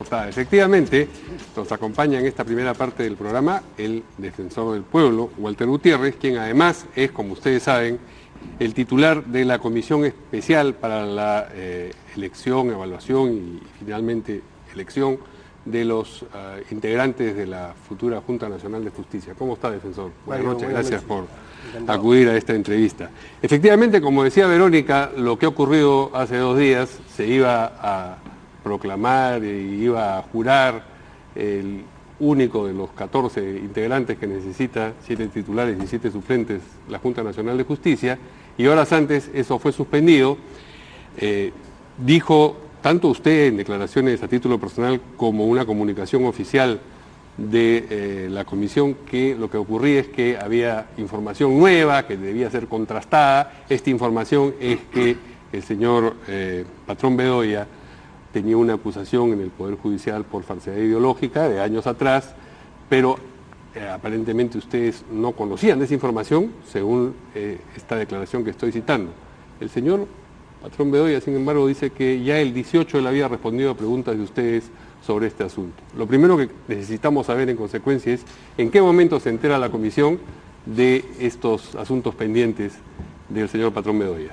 coartada. Efectivamente, nos acompaña en esta primera parte del programa el defensor del pueblo, Walter Gutiérrez, quien además es, como ustedes saben, el titular de la Comisión Especial para la elección, evaluación y finalmente elección de los integrantes de la futura Junta Nacional de Justicia. ¿Cómo está, defensor? Buenas noches, gracias por acudir a esta entrevista. Efectivamente, como decía Verónica, lo que ha ocurrido hace 2 días, se iba a proclamar y iba a jurar el único de los 14 integrantes que necesita, 7 titulares y 7 suplentes, la Junta Nacional de Justicia, y horas antes eso fue suspendido. Dijo tanto usted en declaraciones a título personal como una comunicación oficial de la comisión que lo que ocurría es que había información nueva que debía ser contrastada. Esta información es que el señor Patrón Bedoya tenía una acusación en el Poder Judicial por falsedad ideológica de años atrás, pero aparentemente ustedes no conocían de esa información, según esta declaración que estoy citando. El señor Patrón Bedoya, sin embargo, dice que ya el 18 él había respondido a preguntas de ustedes sobre este asunto. Lo primero que necesitamos saber en consecuencia es en qué momento se entera la comisión de estos asuntos pendientes del señor Patrón Bedoya.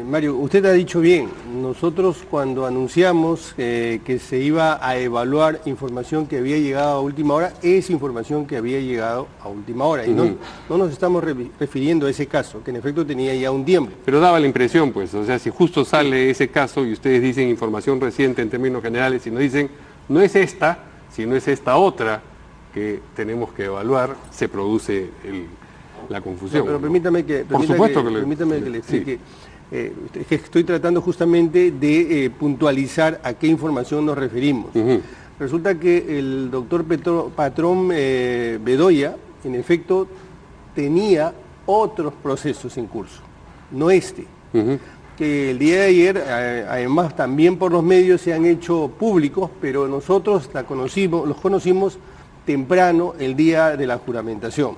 Mario, usted ha dicho bien, nosotros cuando anunciamos que se iba a evaluar información que había llegado a última hora, es información que había llegado a última hora, y no nos estamos refiriendo a ese caso, que en efecto tenía ya un tiempo. Pero daba la impresión, pues, o sea, si justo sale ese caso y ustedes dicen información reciente en términos generales y nos dicen, no es esta, sino es esta otra que tenemos que evaluar, se produce la confusión. Pero permítame que le explique. Sí. Es que estoy tratando justamente de puntualizar a qué información nos referimos. Resulta que el doctor Patrón Bedoya, en efecto, tenía otros procesos en curso, no este. Que el día de ayer, además también por los medios se han hecho públicos, pero nosotros los conocimos temprano el día de la juramentación.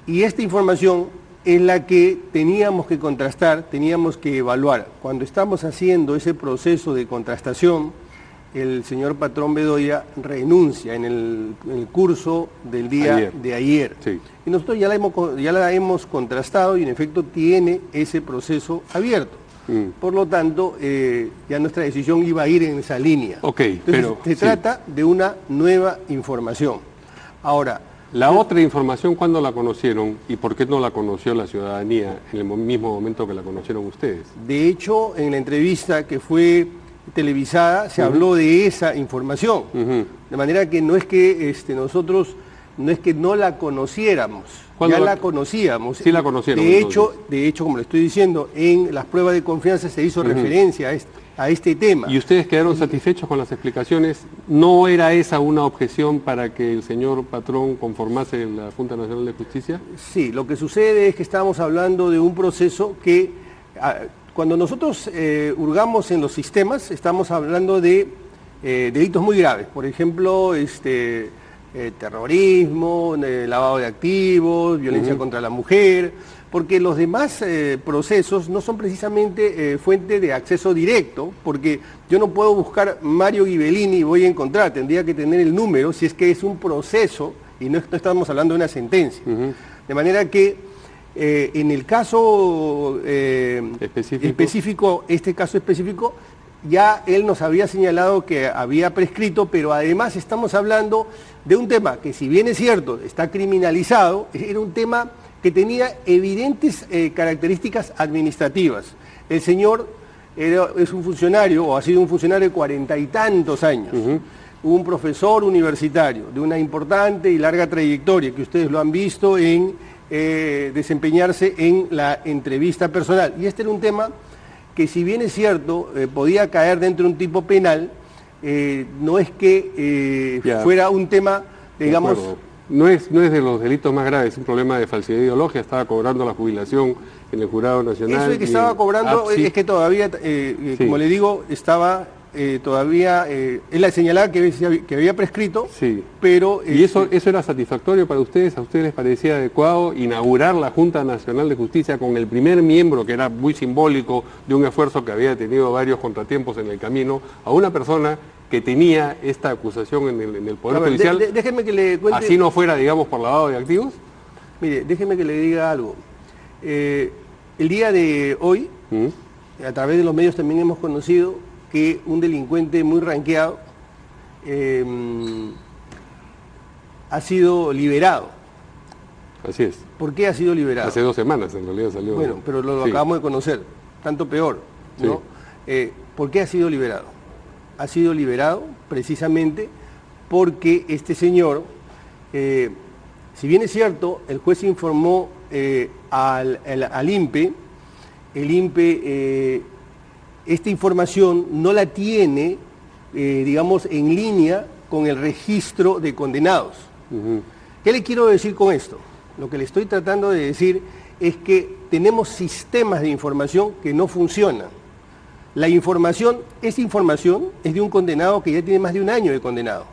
Y esta información es la que teníamos que contrastar, teníamos que evaluar. Cuando estamos haciendo ese proceso de contrastación, el señor Patrón Bedoya renuncia en el curso del día de ayer. Sí. Y nosotros ya la hemos contrastado y en efecto tiene ese proceso abierto. Por lo tanto, ya nuestra decisión iba a ir en esa línea. Entonces, pero se trata de una nueva información. Ahora, la otra información, ¿cuándo la conocieron y por qué no la conoció la ciudadanía en el mismo momento que la conocieron ustedes? De hecho, en la entrevista que fue televisada se habló de esa información. De manera que no es que nosotros, no es que no la conociéramos, ya la conocíamos. Sí la conocieron. De hecho, como le estoy diciendo, en las pruebas de confianza se hizo referencia a este tema. ¿Y ustedes quedaron satisfechos con las explicaciones? ¿No era esa una objeción para que el señor Patrón conformase la Junta Nacional de Justicia? Sí, lo que sucede es que estábamos hablando de un proceso que, cuando nosotros hurgamos en los sistemas, estamos hablando de delitos muy graves. Por ejemplo, terrorismo, lavado de activos, violencia contra la mujer, porque los demás procesos no son precisamente fuente de acceso directo, porque yo no puedo buscar Mario Ghibellini y voy a encontrar, tendría que tener el número si es que es un proceso y no estamos hablando de una sentencia. De manera que en el caso específico, este caso específico, ya él nos había señalado que había prescrito, pero además estamos hablando de un tema que, si bien es cierto, está criminalizado, era un tema que tenía evidentes características administrativas. El señor es un funcionario, o ha sido un funcionario de 40 y tantos años, un profesor universitario de una importante y larga trayectoria, que ustedes lo han visto en desempeñarse en la entrevista personal. Y este era un tema que, si bien es cierto, podía caer dentro de un tipo penal, no es que fuera un tema, digamos... No es de los delitos más graves, es un problema de falsedad ideológica. Estaba cobrando la jubilación en el Jurado Nacional. Eso de que estaba cobrando es que todavía, como le digo, estaba todavía, él la señalaba que había prescrito, pero... ¿Y eso era satisfactorio para ustedes? ¿A ustedes les parecía adecuado inaugurar la Junta Nacional de Justicia con el primer miembro, que era muy simbólico de un esfuerzo que había tenido varios contratiempos en el camino, a una persona que tenía esta acusación en el Poder Judicial, déjeme que le cuente... así no fuera, digamos, por lavado de activos? Mire, déjeme que le diga algo. El día de hoy, a través de los medios también hemos conocido que un delincuente muy ranqueado ha sido liberado. Así es. ¿Por qué ha sido liberado? Hace 2 semanas en realidad salió. Bueno, pero lo sí. acabamos de conocer, tanto peor, ¿no? Sí. ¿Por qué ha sido liberado? Ha sido liberado precisamente porque este señor, si bien es cierto, el juez informó al INPE, el INPE esta información no la tiene, digamos, en línea con el registro de condenados. ¿Qué le quiero decir con esto? Lo que le estoy tratando de decir es que tenemos sistemas de información que no funcionan. La información, esa información es de un condenado que ya tiene más de 1 año de condenado.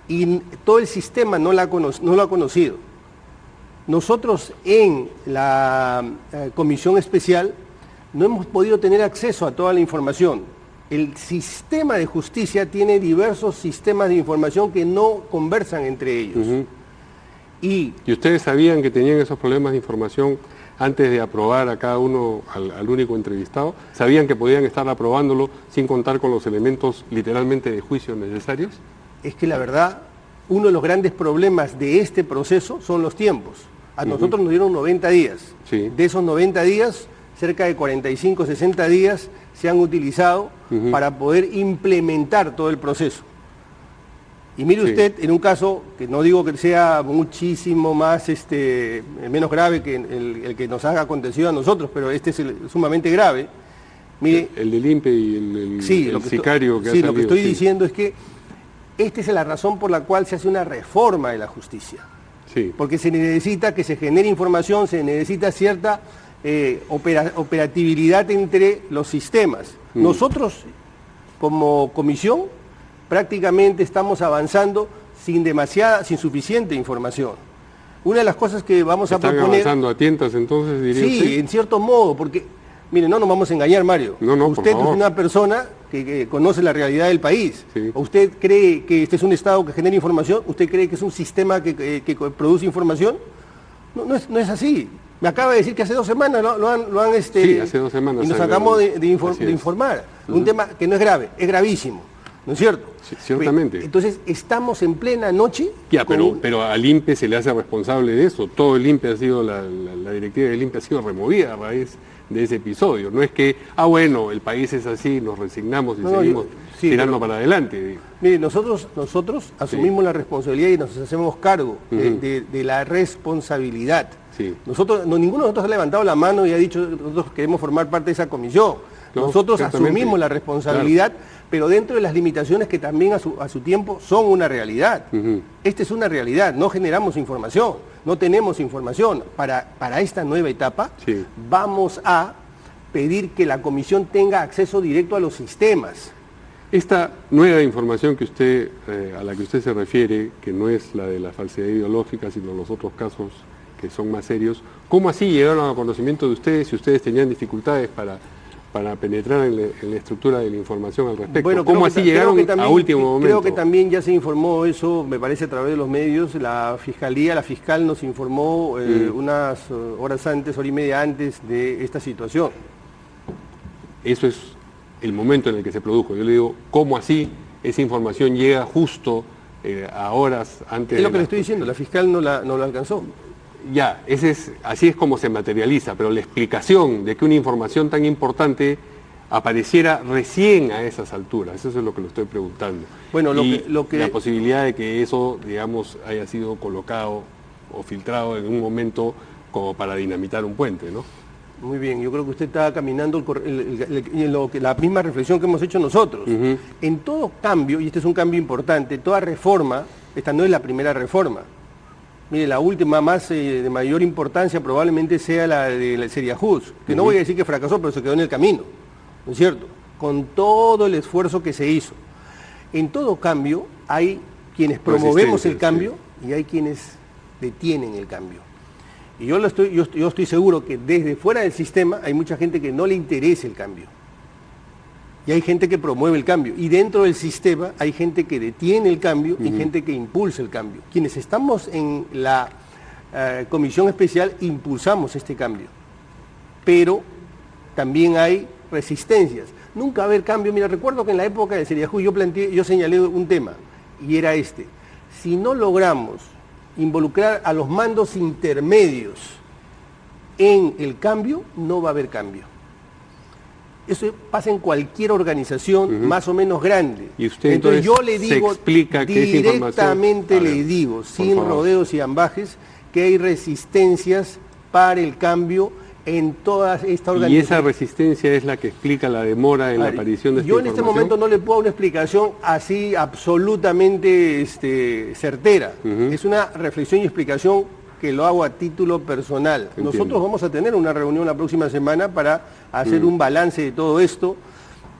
Y todo el sistema no lo ha conocido. Nosotros en la comisión especial no hemos podido tener acceso a toda la información. El sistema de justicia tiene diversos sistemas de información que no conversan entre ellos. ¿Y ustedes sabían que tenían esos problemas de información antes de aprobar a cada uno, al único entrevistado? ¿Sabían que podían estar aprobándolo sin contar con los elementos literalmente de juicio necesarios? Es que la verdad, uno de los grandes problemas de este proceso son los tiempos. A nosotros nos dieron 90 días. Sí. De esos 90 días, cerca de 45, 60 días se han utilizado para poder implementar todo el proceso. Y mire usted, en un caso que no digo que sea muchísimo más, menos grave que el que nos ha acontecido a nosotros, pero este es sumamente grave. Mire, el del INPE y el sicario que ha salido. Lo que estoy diciendo es que esta es la razón por la cual se hace una reforma de la justicia. Sí. Porque se necesita que se genere información, se necesita cierta operatividad entre los sistemas. Nosotros, como comisión, prácticamente estamos avanzando sin suficiente información. Una de las cosas que vamos a proponer... ¿Están avanzando a tientas entonces, diría usted? Sí, en cierto modo, porque, mire, no nos vamos a engañar, Mario. No, usted es una persona que conoce la realidad del país. Sí. ¿Usted cree que este es un Estado que genera información? ¿Usted cree que es un sistema que produce información? No es así. Me acaba de decir que hace 2 semanas lo han sí, hace 2 semanas. y nos acabamos de informar. Un tema que no es grave, es gravísimo. ¿No es cierto? Sí, ciertamente. Entonces, estamos en plena noche... Ya, pero al INPE se le hace responsable de eso. Todo el INPE ha sido, la directiva del INPE ha sido removida a raíz de ese episodio. No es que, bueno, el país es así, nos resignamos y seguimos tirando para adelante. Mire, nosotros asumimos la responsabilidad y nos hacemos cargo de la responsabilidad. Sí. Ninguno de nosotros ha levantado la mano y ha dicho nosotros queremos formar parte de esa comisión. Nosotros asumimos la responsabilidad, pero dentro de las limitaciones que también a su tiempo son una realidad. Esta es una realidad, no generamos información, no tenemos información. Para esta nueva etapa vamos a pedir que la comisión tenga acceso directo a los sistemas. Esta nueva información que usted, a la que usted se refiere, que no es la de la falsedad ideológica, sino los otros casos que son más serios, ¿cómo así llegaron a conocimiento de ustedes si ustedes tenían dificultades para penetrar en la estructura de la información al respecto? Bueno, ¿cómo así llegaron a último momento? Creo que también ya se informó eso, me parece, a través de los medios. La fiscal nos informó unas horas antes, 1 hora y media antes de esta situación. Eso es el momento en el que se produjo. Yo le digo, ¿cómo así esa información llega justo a horas antes? Es lo que le estoy diciendo, la fiscal no la alcanzó. Ya, así es como se materializa, pero la explicación de que una información tan importante apareciera recién a esas alturas, eso es lo que lo estoy preguntando. Bueno, la posibilidad de que eso, digamos, haya sido colocado o filtrado en un momento como para dinamitar un puente, ¿no? Muy bien, yo creo que usted está caminando la misma reflexión que hemos hecho nosotros. En todo cambio, y este es un cambio importante, toda reforma, esta no es la primera reforma. Mire, la última de mayor importancia probablemente sea la de la Seriajuz, que no voy a decir que fracasó, pero se quedó en el camino, ¿no es cierto? Con todo el esfuerzo que se hizo. En todo cambio, hay quienes promovemos el cambio y hay quienes detienen el cambio. Y yo estoy seguro que desde fuera del sistema hay mucha gente que no le interesa el cambio. y hay gente que promueve el cambio. Y dentro del sistema hay gente que detiene el cambio y gente que impulsa el cambio. Quienes estamos en la comisión especial impulsamos este cambio. Pero también hay resistencias. Nunca va a haber cambio. Mira, recuerdo que en la época de Seriajú yo señalé un tema, y era este. Si no logramos involucrar a los mandos intermedios en el cambio, no va a haber cambio. Eso pasa en cualquier organización más o menos grande. Y usted entonces yo le digo, se explica que directamente le digo, sin rodeos y ambajes, que hay resistencias para el cambio en toda esta organización. Y esa resistencia es la que explica la demora en la aparición de esta información. Yo en este momento no le puedo dar una explicación así absolutamente certera. Es una reflexión y explicación que lo hago a título personal. Entiendo. Nosotros vamos a tener una reunión la próxima semana para hacer un balance de todo esto,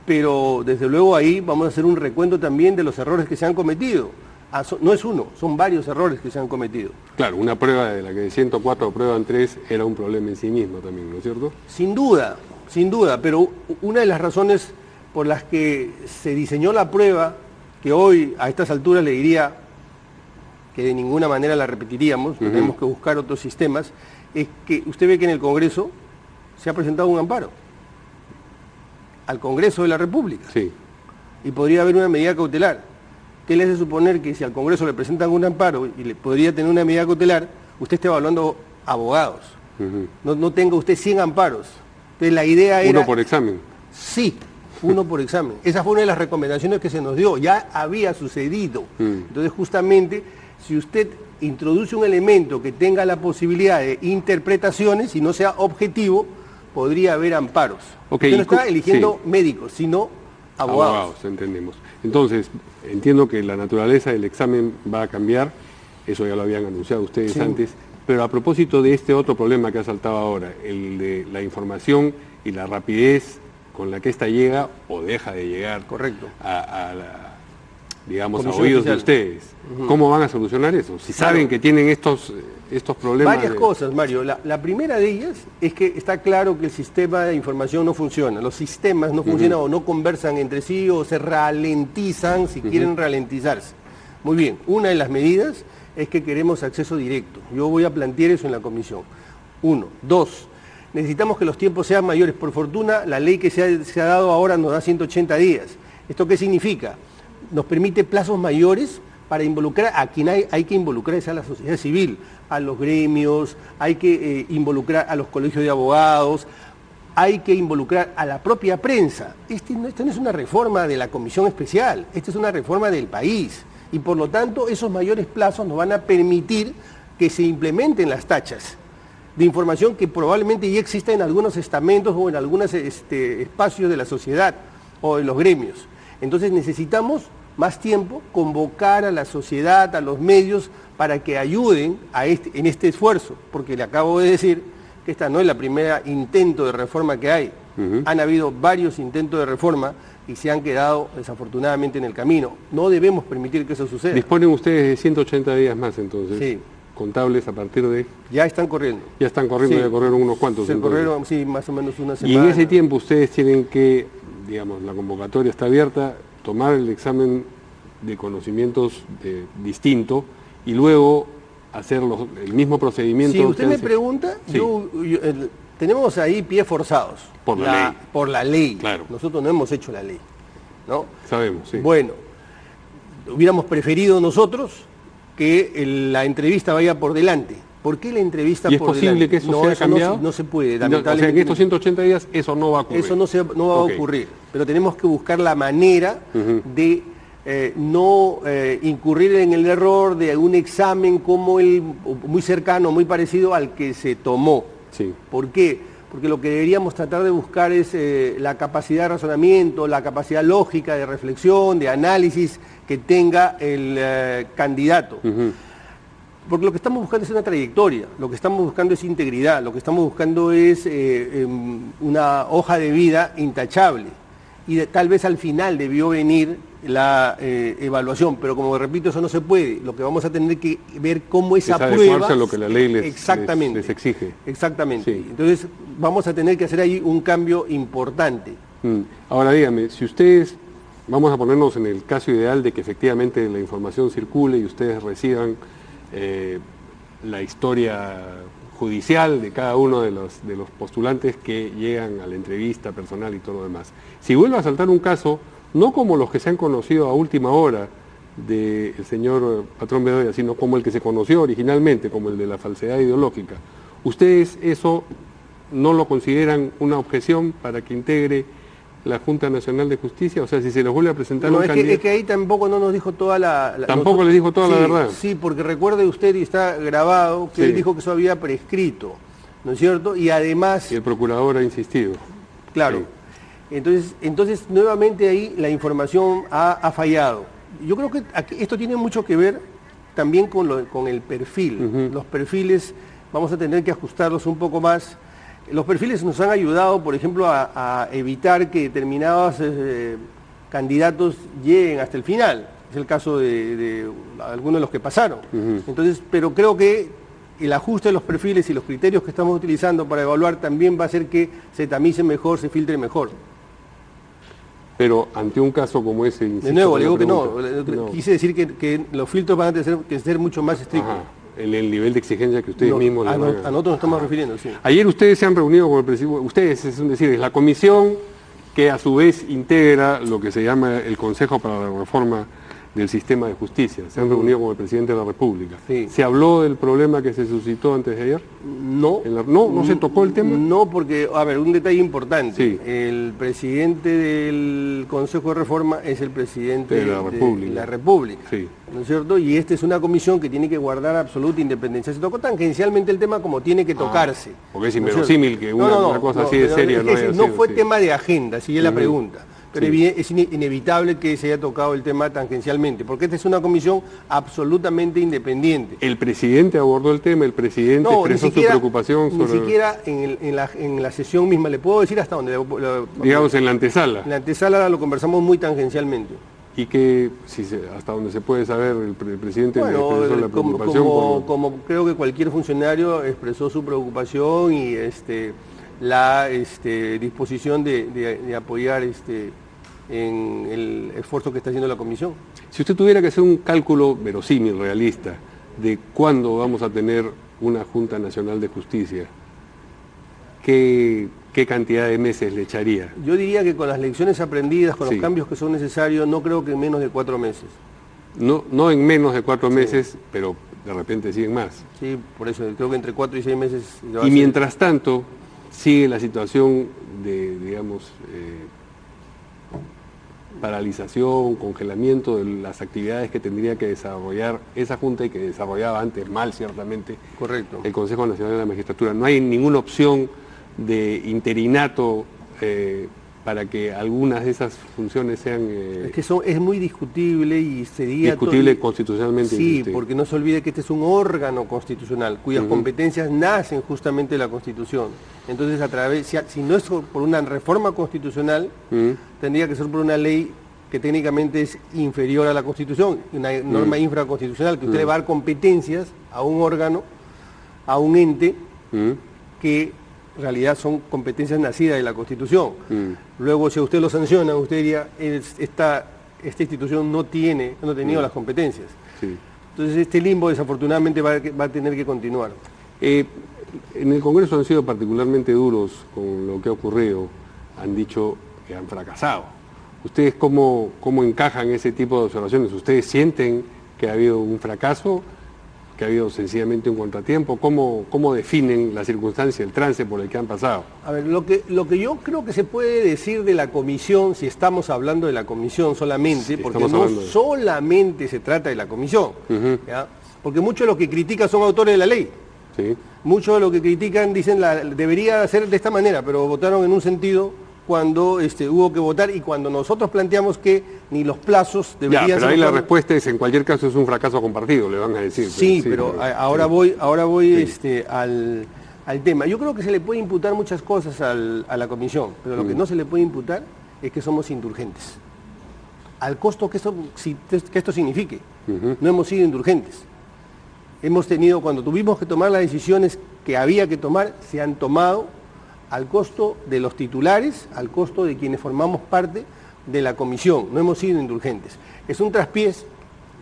pero desde luego ahí vamos a hacer un recuento también de los errores que se han cometido. No es uno, son varios errores que se han cometido. Claro, una prueba de la que de 104 aprueban 3 era un problema en sí mismo también, ¿no es cierto? Sin duda, pero una de las razones por las que se diseñó la prueba, que hoy a estas alturas le diría que de ninguna manera la repetiríamos, tenemos que buscar otros sistemas, es que usted ve que en el Congreso se ha presentado un amparo al Congreso de la República. Sí. Y podría haber una medida cautelar. ¿Qué le hace suponer que si al Congreso le presentan un amparo y le podría tener una medida cautelar, usted esté evaluando abogados? No tenga usted 100 amparos. Entonces la idea era... ¿Uno por examen? Sí, uno por examen. Esa fue una de las recomendaciones que se nos dio. Ya había sucedido. Entonces justamente, si usted introduce un elemento que tenga la posibilidad de interpretaciones y no sea objetivo, podría haber amparos. Okay, usted no está eligiendo médicos, sino abogados. Entendemos. Entonces, entiendo que la naturaleza del examen va a cambiar, eso ya lo habían anunciado ustedes antes, pero a propósito de este otro problema que ha saltado ahora, el de la información y la rapidez con la que ésta llega o deja de llegar. Correcto. Digamos, a oídos de ustedes. ¿Cómo van a solucionar eso? Si saben que tienen estos problemas. Varias cosas, Mario. La primera de ellas es que está claro que el sistema de información no funciona. Los sistemas no funcionan o no conversan entre sí o se ralentizan si quieren ralentizarse. Muy bien, una de las medidas es que queremos acceso directo. Yo voy a plantear eso en la comisión. 1. 2. Necesitamos que los tiempos sean mayores. Por fortuna, la ley que se ha dado ahora nos da 180 días. ¿Esto qué significa? Nos permite plazos mayores para involucrar a quien hay que involucrar, es a la sociedad civil, a los gremios, hay que involucrar a los colegios de abogados, hay que involucrar a la propia prensa. Esta no es una reforma de la comisión especial, esta es una reforma del país. Y por lo tanto, esos mayores plazos nos van a permitir que se implementen las tachas de información que probablemente ya existen en algunos estamentos o en algunos espacios de la sociedad o en los gremios. Entonces necesitamos más tiempo, convocar a la sociedad, a los medios, para que ayuden en este esfuerzo, porque le acabo de decir que esta no es la primera intento de reforma que hay. Han habido varios intentos de reforma y se han quedado desafortunadamente en el camino. No debemos permitir que eso suceda. ¿Disponen ustedes de 180 días más entonces? Sí. Contables a partir de... Ya están corriendo. Ya están corriendo, Sí. ya corrieron unos cuantos. Se entonces. corrieron, sí, más o menos una Y semana. en ese tiempo ustedes tienen que, digamos, la convocatoria está abierta, tomar el examen de conocimientos distinto y luego hacer el mismo procedimiento. Si usted que me hace. pregunta, Sí. tenemos ahí pies forzados. Por la ley. Por la ley. Claro. Nosotros no hemos hecho la ley, ¿no? Sabemos, sí. Bueno, hubiéramos preferido nosotros que la entrevista vaya por delante. ¿Por qué la entrevista ¿Y es por posible delante? que eso sea cambiado? No se puede, O sea, lamentablemente. en estos 180 días eso no va a ocurrir. Eso no va Ok. a ocurrir, pero tenemos que buscar la manera de no incurrir en el error de un examen como muy cercano, muy parecido al que se tomó. Sí. ¿Por qué? Porque lo que deberíamos tratar de buscar es la capacidad de razonamiento, la capacidad lógica de reflexión, de análisis que tenga el candidato. Porque lo que estamos buscando es una trayectoria, lo que estamos buscando es integridad, lo que estamos buscando es una hoja de vida intachable. Y tal vez al final debió venir la evaluación, pero como repito, eso no se puede. Lo que vamos a tener que ver cómo esa prueba... adecuarse a lo que la ley les exactamente, les exige. Exactamente. Sí. Entonces vamos a tener que hacer ahí un cambio importante. Ahora dígame, si ustedes, vamos a ponernos en el caso ideal de que efectivamente la información circule y ustedes reciban la historia judicial de cada uno de los postulantes que llegan a la entrevista personal y todo lo demás. Si vuelve a saltar un caso, no como los que se han conocido a última hora del señor Patrón Bedoya, sino como el que se conoció originalmente, como el de la falsedad ideológica, ¿ustedes eso no lo consideran una objeción para que integre la Junta Nacional de Justicia? O sea, si se les vuelve a presentar un candidato... Es que ahí tampoco no nos dijo toda la... Tampoco les dijo toda la verdad. Sí, porque recuerde usted, y está grabado, que él dijo que eso había prescrito, ¿no es cierto? Y además... Y el procurador ha insistido. Claro. Sí. Entonces, nuevamente ahí la información ha fallado. Yo creo que esto tiene mucho que ver también con el perfil. Los perfiles vamos a tener que ajustarlos un poco más. Los perfiles nos han ayudado, por ejemplo, a evitar que determinados candidatos lleguen hasta el final. Es el caso de algunos de los que pasaron. Entonces, pero creo que el ajuste de los perfiles y los criterios que estamos utilizando para evaluar también va a hacer que se tamice mejor, se filtre mejor. Pero ante un caso como ese... De nuevo, le digo que no. Quise decir que los filtros van a tener que ser mucho más estrictos. El nivel de exigencia que ustedes mismos... A nosotros nos estamos refiriendo, sí. Ayer ustedes se han reunido con el presidente, ustedes, es decir, es la comisión que a su vez integra lo que se llama el Consejo para la Reforma del Sistema de Justicia. Se han reunido con el presidente de la República. Sí. ¿Se habló del problema que se suscitó antes de ayer? No. ¿No se tocó el tema? No, porque, a ver, un detalle importante. Sí. El presidente del Consejo de Reforma es el presidente de la República. Sí. ¿No es cierto? Y esta es una comisión que tiene que guardar absoluta independencia. Se tocó tangencialmente el tema como tiene que tocarse. Porque es inverosímil que una cosa así de seria no fue tema de agenda, si es la pregunta. Pero es inevitable que se haya tocado el tema tangencialmente, porque esta es una comisión absolutamente independiente. El presidente abordó el tema, el presidente expresó su preocupación sobre... Ni siquiera en la sesión misma, le puedo decir hasta donde... digamos, en la antesala. En la antesala lo conversamos muy tangencialmente. Y que, hasta donde se puede saber, el presidente expresó la preocupación como creo que cualquier funcionario expresó su preocupación y la disposición de apoyar en el esfuerzo que está haciendo la comisión. Si usted tuviera que hacer un cálculo verosímil, realista, de cuándo vamos a tener una Junta Nacional de Justicia, ¿qué cantidad de meses le echaría? Yo diría que con las lecciones aprendidas, con los cambios que son necesarios, no creo que en menos de 4 meses. No en menos de 4 meses, pero de repente siguen más. Sí, por eso creo que entre 4 y 6 meses... Y mientras tanto, sigue la situación de, digamos, paralización, congelamiento de las actividades que tendría que desarrollar esa Junta y que desarrollaba antes mal, ciertamente, correcto, el Consejo Nacional de la Magistratura. No hay ninguna opción de interinato para que algunas de esas funciones sean... es que es muy discutible y sería... Discutible constitucionalmente. Sí, porque no se olvide que este es un órgano constitucional cuyas competencias nacen justamente de la Constitución. Entonces, si no es por una reforma constitucional, tendría que ser por una ley que técnicamente es inferior a la Constitución, una norma infraconstitucional, que usted le va a dar competencias a un órgano, a un ente, que en realidad son competencias nacidas de la Constitución. Luego, si usted lo sanciona, usted diría, esta institución no ha tenido las competencias. Sí. Entonces, este limbo desafortunadamente va a tener que continuar. En el Congreso han sido particularmente duros con lo que ha ocurrido. Han dicho que han fracasado. ¿Ustedes cómo encajan ese tipo de observaciones? ¿Ustedes sienten que ha habido un fracaso? ¿Que ha habido sencillamente un contratiempo? ¿Cómo definen la circunstancia, el trance por el que han pasado? A ver, lo que yo creo que se puede decir de la comisión, si estamos hablando de la comisión solamente, porque no solamente se trata de la comisión, ¿ya? Porque muchos de los que critican son autores de la ley. Sí. Muchos de los que critican dicen debería ser de esta manera, pero votaron en un sentido cuando hubo que votar y cuando nosotros planteamos que ni los plazos deberían ser... Pero ahí la respuesta es, en cualquier caso, es un fracaso compartido, le van a decir. Sí, pero ahora voy al tema. Yo creo que se le puede imputar muchas cosas a la comisión, pero lo que no se le puede imputar es que somos indulgentes. Al costo que esto signifique. No hemos sido indulgentes. Hemos tenido, cuando tuvimos que tomar las decisiones que había que tomar, se han tomado al costo de los titulares, al costo de quienes formamos parte de la comisión. No hemos sido indulgentes. Es un traspiés,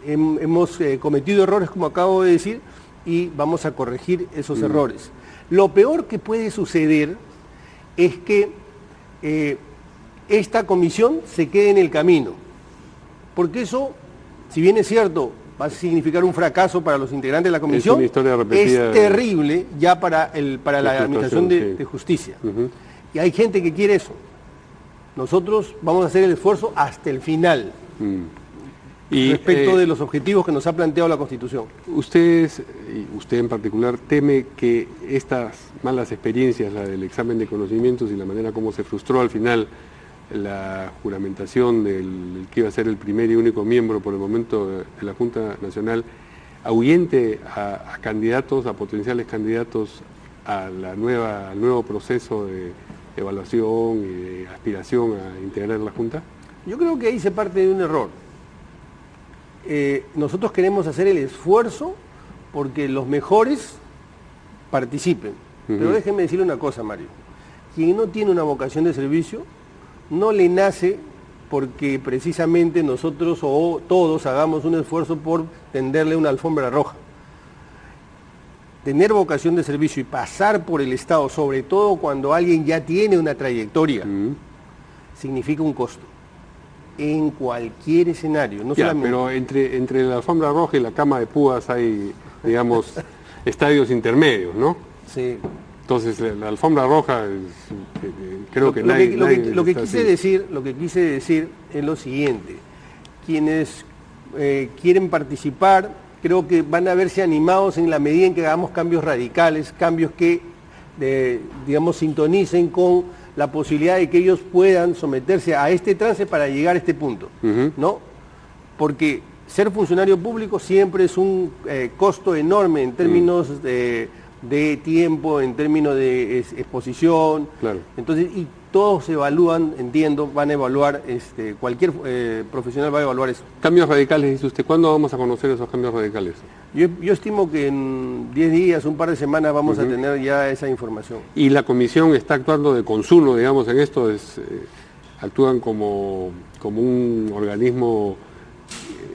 hemos cometido errores, como acabo de decir, y vamos a corregir esos errores. Lo peor que puede suceder es que esta comisión se quede en el camino, porque eso, si bien es cierto, va a significar un fracaso para los integrantes de la comisión, es una historia repetida, es terrible ya para la Administración de Justicia. Y hay gente que quiere eso. Nosotros vamos a hacer el esfuerzo hasta el final, respecto de los objetivos que nos ha planteado la Constitución. Usted en particular, teme que estas malas experiencias, la del examen de conocimientos y la manera como se frustró al final la juramentación del que iba a ser el primer y único miembro por el momento de la Junta Nacional, ahuyente a candidatos, a potenciales candidatos al nuevo proceso de evaluación y de aspiración a integrar la Junta? Yo creo que ahí se parte de un error. Nosotros queremos hacer el esfuerzo porque los mejores participen. Pero déjenme decirle una cosa, Mario. Quien no tiene una vocación de servicio, no le nace porque precisamente nosotros o todos hagamos un esfuerzo por tenderle una alfombra roja. Tener vocación de servicio y pasar por el Estado, sobre todo cuando alguien ya tiene una trayectoria, significa un costo. En cualquier escenario, no solamente... Pero entre la alfombra roja y la cama de púas hay, digamos, estadios intermedios, ¿no? Sí. Entonces la alfombra roja creo que nadie... Lo que quise decir es lo siguiente. Quienes quieren participar, creo que van a verse animados en la medida en que hagamos cambios radicales, cambios que, digamos, sintonicen con la posibilidad de que ellos puedan someterse a este trance para llegar a este punto, ¿no? Porque ser funcionario público siempre es un costo enorme en términos de tiempo, en términos de exposición. Claro. Entonces, y todos evalúan, entiendo, van a evaluar, cualquier profesional va a evaluar eso. Cambios radicales, dice usted. ¿Cuándo vamos a conocer esos cambios radicales? Yo estimo que en 10 días, un par de semanas vamos a tener ya esa información. ¿Y la comisión está actuando de consuno, digamos, en esto? ¿Actúan como un organismo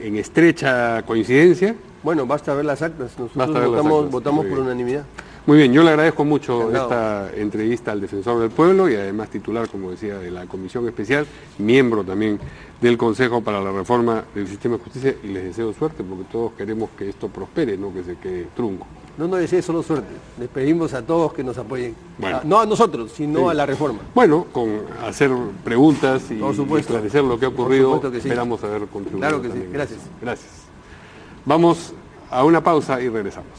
en estrecha coincidencia? Bueno, basta ver las actas. Nosotros votamos por unanimidad. Muy bien, yo le agradezco mucho Encantado. esta entrevista al Defensor del Pueblo y además titular, como decía, de la Comisión Especial, miembro también del Consejo para la Reforma del Sistema de Justicia, y les deseo suerte porque todos queremos que esto prospere, no que se quede trunco. No nos deseo solo suerte, les pedimos a todos que nos apoyen. Bueno. No a nosotros, sino a la reforma. Bueno, con hacer preguntas y Por supuesto. esclarecer lo que ha ocurrido, Por supuesto que sí. esperamos haber contribuido. Claro que sí, también. gracias. Gracias. Vamos a una pausa y regresamos.